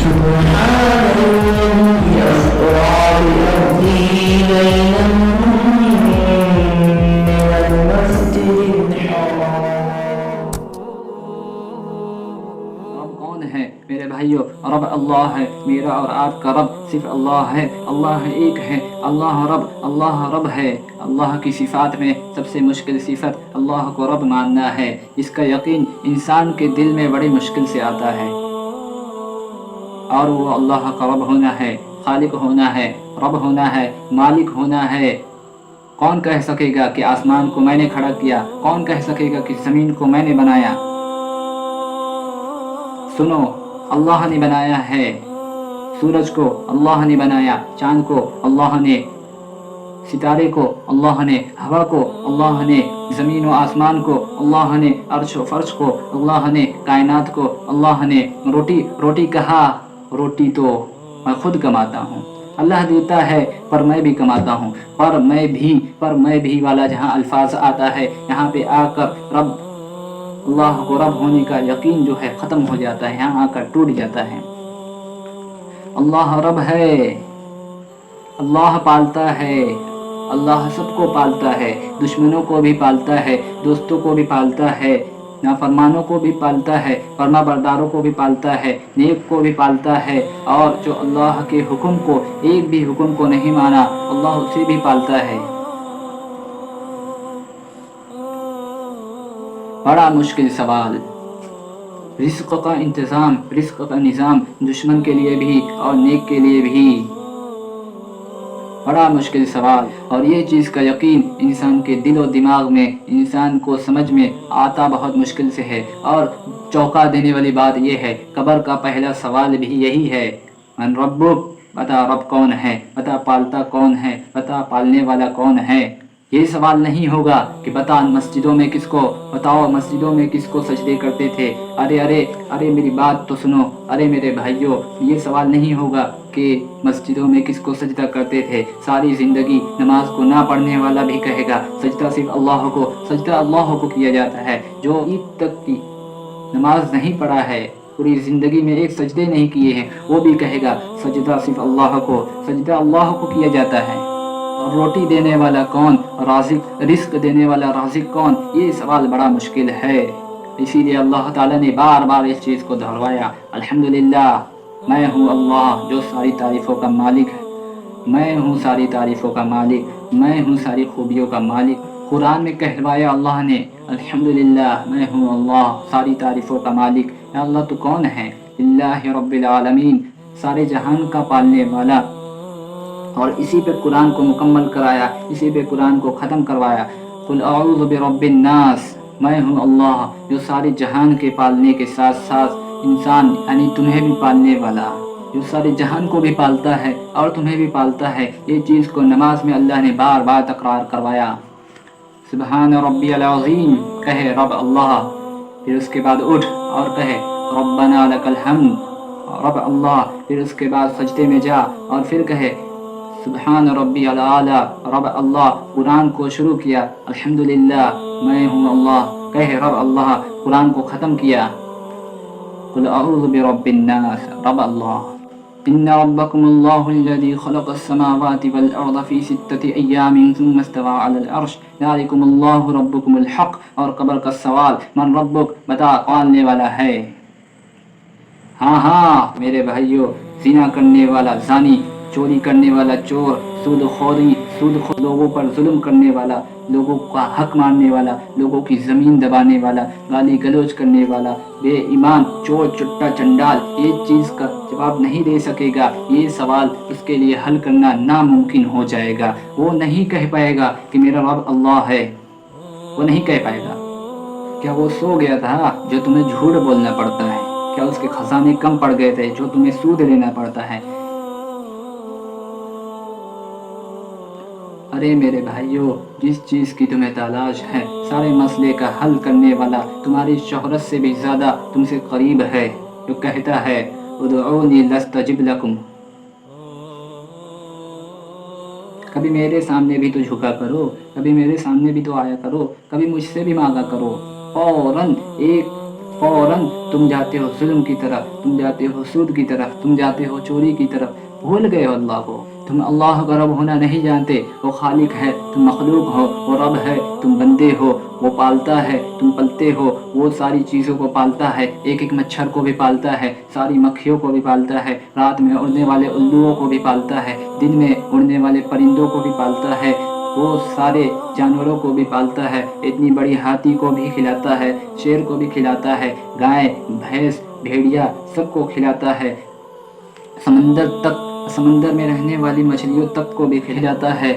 سبحان الذي أسرى بعبده ليلا من المسجد الحرام. رب کون ہے میرے بھائیو؟ رب اللہ ہے. میرا اور آپ کا رب صرف اللہ ہے. اللہ ایک ہے. اللہ رب ہے. اللہ کی صفات میں سب سے مشکل صفت اللہ کو رب ماننا ہے. اس کا یقین انسان کے دل میں بڑی مشکل سے آتا ہے. اور وہ اللہ کا رب ہونا ہے، خالق ہونا ہے، رب ہونا ہے، مالک ہونا ہے. کون کہہ سکے گا کہ آسمان کو میں نے کھڑا کیا؟ کون کہہ سکے گا کہ زمین کو میں نے بنایا؟ سنو، اللہ نے بنایا ہے. سورج کو اللہ نے بنایا، چاند کو اللہ نے، ستارے کو اللہ نے، ہوا کو اللہ نے، زمین و آسمان کو اللہ نے، عرش و فرش کو اللہ نے، کائنات کو اللہ نے. روٹی کہا؟ روٹی تو میں خود کماتا ہوں. اللہ دیتا ہے پر میں بھی کماتا ہوں. پر میں بھی والا جہاں الفاظ آتا ہے، یہاں پہ آ کر رب، اللہ کو رب ہونے کا یقین جو ہے ختم ہو جاتا ہے، یہاں آ کر ٹوٹ جاتا ہے. اللہ رب ہے. اللہ پالتا ہے. اللہ سب کو پالتا ہے. دشمنوں کو بھی پالتا ہے، دوستوں کو بھی پالتا ہے، نافرمانوں کو بھی پالتا ہے، فرما برداروں کو بھی پالتا ہے، نیک کو بھی پالتا ہے. اور جو اللہ کے حکم کو، ایک بھی حکم کو نہیں مانا، اللہ اسے بھی پالتا ہے. بڑا مشکل سوال. رزق کا انتظام، رزق کا نظام دشمن کے لیے بھی اور نیک کے لیے بھی. بڑا مشکل سوال. اور یہ چیز کا یقین انسان کے دل و دماغ میں، انسان کو سمجھ میں آتا بہت مشکل سے ہے. اور چونکا دینے والی بات یہ ہے، قبر کا پہلا سوال بھی یہی ہے، من ربک، بتا رب کون ہے، بتا پالتا کون ہے، بتا پالنے والا کون ہے. یہ سوال نہیں ہوگا کہ بتاؤ مسجدوں میں کس کو سجدے کرتے تھے. ارے میری بات تو سنو. ارے میرے بھائیوں، یہ سوال نہیں ہوگا کہ مسجدوں میں کس کو سجدہ کرتے تھے. ساری زندگی نماز کو نہ پڑھنے والا بھی کہے گا سجدہ صرف اللہ کو کیا جاتا ہے. جو عید تک کی نماز نہیں پڑھا ہے، پوری زندگی میں ایک سجدے نہیں کیے ہیں، وہ بھی کہے گا سجدہ صرف اللہ کو کیا جاتا ہے. اور روٹی دینے والا کون؟ رزق دینے والا رازق کون؟ یہ سوال بڑا مشکل ہے. اسی لیے اللہ تعالیٰ نے بار بار اس چیز کو دہرایا. الحمدللہ، میں ہوں اللہ جو ساری تعریفوں کا مالک ہے. میں ہوں ساری تعریفوں کا مالک، میں ہوں ساری خوبیوں کا مالک. قرآن میں کہلوایا اللہ نے، الحمدللہ میں ہوں اللہ ساری تعریفوں کا مالک. یا اللہ تو کون ہے؟ اللہ رب العالمین، سارے جہان کا پالنے والا. اور اسی پہ قرآن کو مکمل کرایا، اسی پہ قرآن کو ختم کروایا. قل اعوذ برب الناس، میں ہوں اللہ جو سارے جہان کے پالنے کے ساتھ ساتھ انسان یعنی تمہیں بھی پالنے والا، جو سارے جہان کو بھی پالتا ہے اور تمہیں بھی پالتا ہے. یہ چیز کو نماز میں اللہ نے بار بار تکرار کروایا. سبحان ربی العظیم کہے رب اللہ، پھر اس کے بعد اٹھ اور کہے ربنا لک الحمد رب اللہ. پھر اس کے بعد سجدے میں جا اور پھر کہے سبحان ربی العالی رب اللہ. قرآن کو شروع کیا الحمدللہ میں ہوں اللہ کہے رب اللہ. قرآن کو ختم کیا قل اعوذ برب الناس رب اللہ. ان ربکم اللہ الذی خلق السماوات والارض فی 6 ایام ثم استوى علی العرش ذلکم اللہ ربکم الحق. اور قبر کا سوال، من ربک، بتا پالنے والا ہے. ہاں میرے بھائیوں، زنا کرنے والا زانی، چوری کرنے والا چور، سود خوری لوگوں پر ظلم کرنے والا، لوگوں کا حق مارنے والا، لوگوں کی زمین دبانے والا، گالی گلوچ کرنے والا، بے ایمان، چور چٹا چنڈال یہ چیز کا جواب نہیں دے سکے گا. یہ سوال اس کے لیے حل کرنا ناممکن ہو جائے گا. وہ نہیں کہہ پائے گا کہ میرا رب اللہ ہے. وہ نہیں کہہ پائے گا. کیا وہ سو گیا تھا جو تمہیں جھوٹ بولنا پڑتا ہے؟ کیا اس کے خزانے کم پڑ گئے تھے جو تمہیں سود لینا پڑتا ہے؟ ارے میرے بھائیوں، جس چیز کی تمہیں تلاش ہے، سارے مسئلے کا حل کرنے والا تمہاری شہرت سے بھی زیادہ تم سے قریب ہے، جو کہتا ہے ادعونی لستجب لکم. کبھی میرے سامنے بھی تو جھکا کرو، کبھی میرے سامنے بھی تو آیا کرو، کبھی مجھ سے بھی مانگا کرو. فوراً ایک فوراً تم جاتے ہو ظلم کی طرف، تم جاتے ہو سود کی طرف، تم جاتے ہو چوری کی طرف، بھول گئے ہو اللہ کو۔ تم اللہ کا رب ہونا نہیں جانتے، وہ خالق ہے، تم مخلوق ہو، وہ رب ہے، تم بندے ہو، وہ پالتا ہے، تم پلتے ہو، وہ ساری چیزوں کو پالتا ہے، ایک ایک مچھر کو بھی پالتا ہے، ساری مکھیوں کو بھی پالتا ہے، رات میں اڑنے والے الوؤں کو بھی پالتا ہے، دن میں اڑنے والے پرندوں کو بھی پالتا ہے، وہ سارے جانوروں کو بھی پالتا ہے، اتنی بڑی ہاتھی کو بھی کھلاتا ہے، شیر کو بھی کھلاتا ہے، گائے بھینس بھیڑیا سب کو کھلاتا ہے، سمندر میں رہنے والی مچھلیوں تک کو بھی کھلاتا ہے،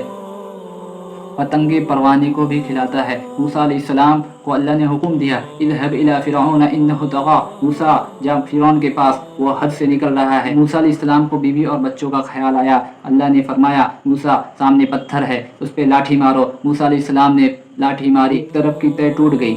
پتنگے پروانے کو بھی کھلاتا ہے۔ موسیٰ علیہ السلام کو اللہ نے حکم دیا اذهب الى فرعون انه طغى، موسیٰ جب فرعون کے پاس وہ حد سے نکل رہا ہے۔ موسیٰ علیہ السلام کو بیوی اور بچوں کا خیال آیا، اللہ نے فرمایا موسیٰ سامنے پتھر ہے، اس پہ لاٹھی مارو۔ موسیٰ علیہ السلام نے لاٹھی ماری، ایک طرف کی تہ ٹوٹ گئی،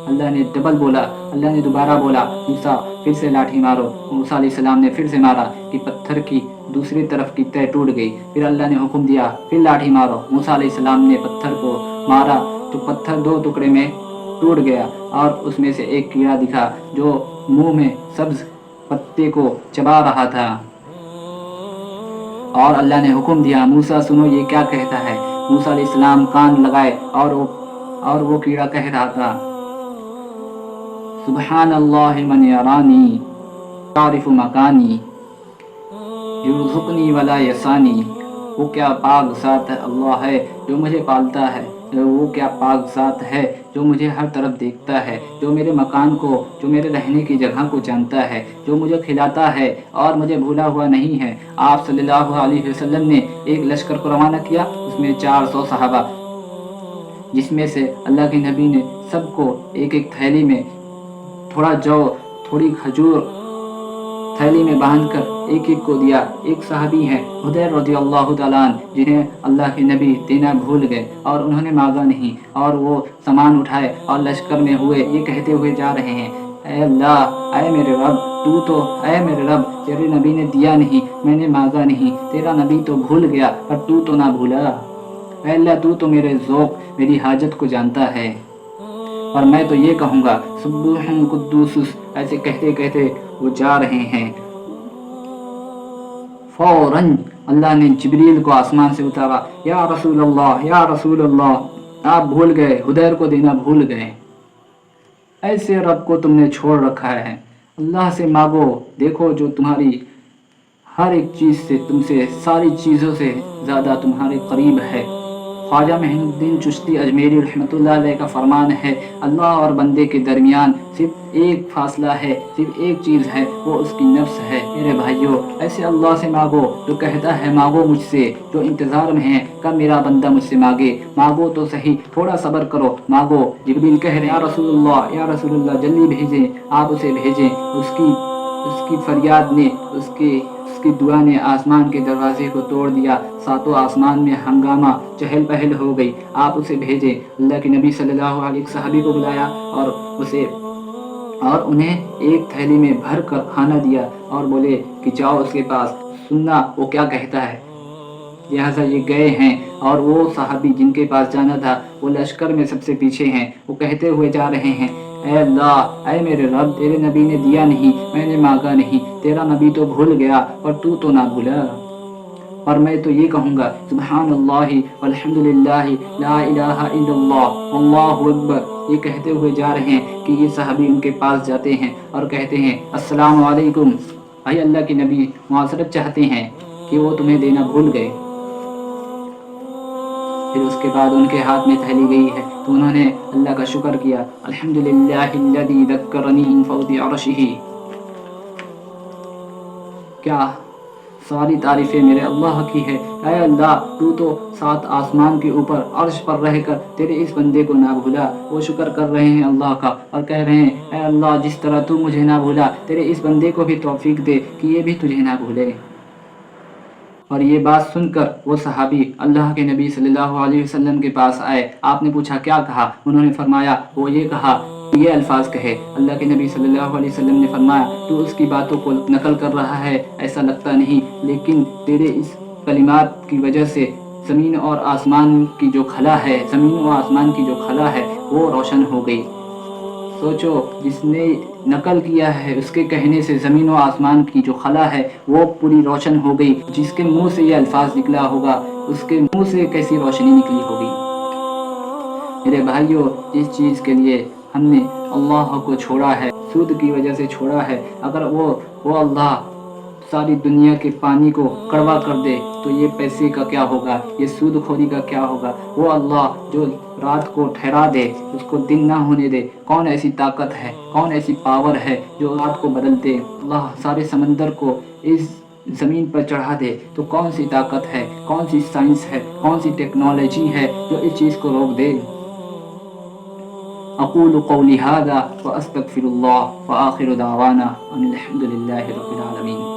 اللہ نے ڈبل بولا، اللہ نے دوبارہ بولا موسیٰ پھر سے لاٹھی مارو۔ موسیٰ علیہ السلام نے پھر سے مارا کہ پتھر کی دوسری طرف کی تہ ٹوٹ گئی، پھر اللہ نے حکم دیا پھر لاٹھی مارو۔ موسیٰ علیہ السلام نے پتھر کو مارا تو پتھر دو ٹکڑے میں ٹوٹ گیا اور اس میں سے ایک کیڑا دکھا جو منہ میں سبز پتے کو چبا رہا تھا، اور اللہ نے حکم دیا موسیٰ سنو یہ کیا کہتا ہے۔ موسیٰ علیہ السلام کان لگائے اور وہ کیڑا کہہ رہا تھا سبحان اللہ من یرانی یعرف مکانی یرزقنی ولا یسانی، وہ کیا پاک ذات ہے اللہ ہے جو مجھے پالتا ہے، وہ کیا پاک ذات ہے جو مجھے ہر طرف دیکھتا ہے، جو میرے مکان کو، جو میرے رہنے کی جگہ کو جانتا ہے، جو مجھے کھلاتا ہے اور مجھے بھولا ہوا نہیں ہے۔ آپ صلی اللہ علیہ وسلم نے ایک لشکر کو روانہ کیا، اس میں 400 صحابہ، جس میں سے اللہ کے نبی نے سب کو ایک ایک تھیلی میں تھوڑا جو تھوڑی کھجور تھیلی میں باندھ کر ایک ایک کو دیا۔ ایک صحابی ہیں حدیر رضی اللہ تعالیٰ عنہ، جنہیں اللہ کے نبی دینا بھول گئے اور انہوں نے مانگا نہیں، اور وہ سامان اٹھائے اور لشکر میں ہوئے یہ کہتے ہوئے جا رہے ہیں اے اللہ، اے میرے رب، اے میرے رب تیرے نبی نے دیا نہیں، میں نے مانگا نہیں، تیرا نبی تو بھول گیا پر تو نہ بھولا، اے اللہ تو میرے ذوق میری حاجت کو جانتا ہے، اور میں تو یہ کہوں گا سبوح قدوس، ایسے کہتے کہتے وہ جا رہے ہیں۔ فوراً اللہ نے جبریل کو آسمان سے اتارا، یا رسول اللہ، یا رسول اللہ، آپ بھول گئے، حدیر کو دینا بھول گئے، ایسے رب کو تم نے چھوڑ رکھا ہے، اللہ سے مانگو، دیکھو جو تمہاری ہر ایک چیز سے، تم سے ساری چیزوں سے زیادہ تمہارے قریب ہے۔ خواجہ محی الدین چشتی اجمیری رحمۃ اللہ علیہ کا فرمان ہے اللہ اور بندے کے درمیان صرف ایک فاصلہ ہے، صرف ایک چیز ہے، وہ اس کی نفس ہے۔ میرے بھائیوں، ایسے اللہ سے مانگو جو کہتا ہے مانگو مجھ سے، جو انتظار میں ہے کب میرا بندہ مجھ سے مانگے، مانگو تو صحیح، تھوڑا صبر کرو، مانگو۔ جبریل کہہ رہے ہیں یا رسول اللہ، یا رسول اللہ، جلدی بھیجیں، آپ اسے بھیجیں۔ اس کی فریاد نے، اس کی دعا نے آسمان کے دروازے کو توڑ دیا، ساتوں آسمان میں ہنگامہ چہل پہل ہو گئی، آپ اسے بھیجیں۔ اللہ کے نبی صلی اللہ علیہ وسلم صحابی کو بلایا اور انہیں ایک تھیلی میں بھر کر کھانا دیا اور بولے کہ جاؤ اس کے پاس، سننا وہ کیا کہتا ہے۔ لہٰذا یہ گئے ہیں، اور وہ صحابی جن کے پاس جانا تھا وہ لشکر میں سب سے پیچھے ہیں، وہ کہتے ہوئے جا رہے ہیں اے اللہ، اے میرے رب، تیرے نبی نے دیا نہیں، میں نے مانگا نہیں، تیرا نبی تو بھول گیا اور تو نہ بھولا، اور میں تو یہ کہوں گا سبحان اللہ والحمد للہ لا الہ الا اللہ واللہ اکبر، یہ کہتے ہوئے جا رہے ہیں کہ یہ صحابی ان کے پاس جاتے ہیں اور کہتے ہیں السلام علیکم، بھائی اللہ کے نبی معذرت چاہتے ہیں کہ وہ تمہیں دینا بھول گئے۔ پھر اس کے بعد ان کے ہاتھ میں تھیلی گئی ہے تو انہوں نے اللہ کا شکر کیا، الحمدللہ الذی ذکرنی من فوق عرشہ، کیا ساری تعریفیں میرے اللہ کی ہے، اے اللہ تو 7 آسمان کے اوپر عرش پر رہ کر تیرے اس بندے کو نہ بھولا۔ وہ شکر کر رہے ہیں اللہ کا اور کہہ رہے ہیں اے اللہ جس طرح تو مجھے نہ بھولا، تیرے اس بندے کو بھی توفیق دے کہ یہ بھی تجھے نہ بھولے۔ اور یہ بات سن کر وہ صحابی اللہ کے نبی صلی اللہ علیہ وسلم کے پاس آئے، آپ نے پوچھا کیا کہا، انہوں نے فرمایا وہ یہ کہا، یہ الفاظ کہے۔ اللہ کے نبی صلی اللہ علیہ وسلم نے فرمایا تو اس کی باتوں کو نقل کر رہا ہے، ایسا لگتا نہیں، لیکن تیرے اس کلمات کی وجہ سے زمین اور آسمان کی جو خلا ہے، زمین و آسمان کی جو خلا ہے وہ روشن ہو گئی۔ سوچو جس نے نقل کیا ہے اس کے کہنے سے زمین و آسمان کی جو خلا ہے وہ پوری روشن ہو گئی. جس کے منہ سے یہ الفاظ نکلا ہوگا اس کے منہ سے کیسی روشنی نکلی ہوگی. میرے بھائیوں، جس چیز کے لیے ہم نے اللہ کو چھوڑا ہے، سود کی وجہ سے چھوڑا ہے، اگر وہ اللہ ساری دنیا کے پانی کو کڑوا کر دے تو یہ پیسے کا کیا ہوگا، یہ سود خوری کا کیا ہوگا. وہ اللہ جو رات کو ٹھہرا دے، اس کو دن نہ ہونے دے، کون ایسی طاقت ہے، کون ایسی پاور ہے جو رات کو بدل دے. اللہ سارے سمندر کو اس زمین پر چڑھا دے تو کون سی طاقت ہے، کون سی سائنس ہے، کون سی ٹیکنالوجی ہے جو اس چیز کو روک دے. اقول قولی هذا واستغفر اللہ وآخر دعوانا ان الحمد للہ رب العالمین.